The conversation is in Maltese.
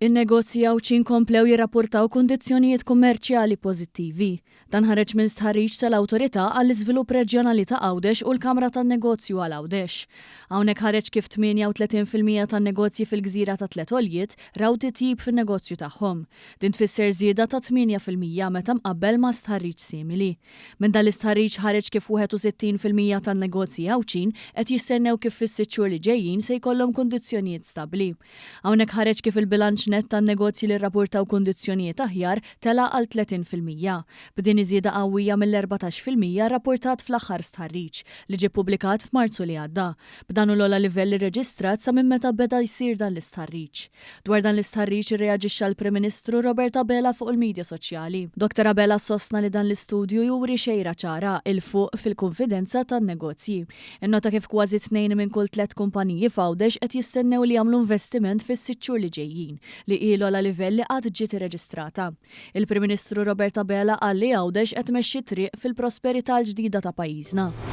In-negozji Awċin komplew jirrapportaw kundizzjonijiet kummerċjali pożittivi. Dan ħareġ minn stħarriġ tal-Awtorità għall-Iżvilupp Reġjonali ta' Għawdex u l-Kamra tan-Negozju għal Għawdex. Hawnhekk ħareġ kif 38% tan-negozji fil-Gżira ta' Tletoljiet raw titjib fin-negozju tagħhom. Din tfisser żieda ta' 8% meta mqabbel ma' stħarriġ simili. Minn dan l-istħarriġ ħareġ kif 61% tan-negozji Awċin qed jistennew kif fis-sitt xhur li ġejjin se jkollhom kundizzjonijiet stabbli. Hawnhekk ħareġ kif il-bilanċ net tan-negozji li rrapportaw kundizzjonijiet aħjar tela għal 30%. B'din iżjeda qawwija mill-14% rrapportat fl-aħħar stħarriġ li ġie ppubblikat f'Marzu li għadda. B'dan l-ogħla livell irreġistrat sa minn meta beda jsir dan l-istħarriġ. Dwar dan l-istħarriġ irreaġixxa l-Prim Ministru Robert Abela fuq il-midja soċjali. Dr. Abela sostna li dan l-istudju juri xejra ċara il fuq fil-konfidenza tan-negozji. Innota kif kważi 2 minn kull 3 kumpaniji f'Għawdex qed jistennew li jagħmlu investiment fis-sitt xhur li ġejjin li ilu għal livelli qatt ġiet irreġistrata. Il-Prim Ministru Robert Abela qal li Għawdex qed tmexxi triq fil-prosperità l-ġdida ta' pajjiżna.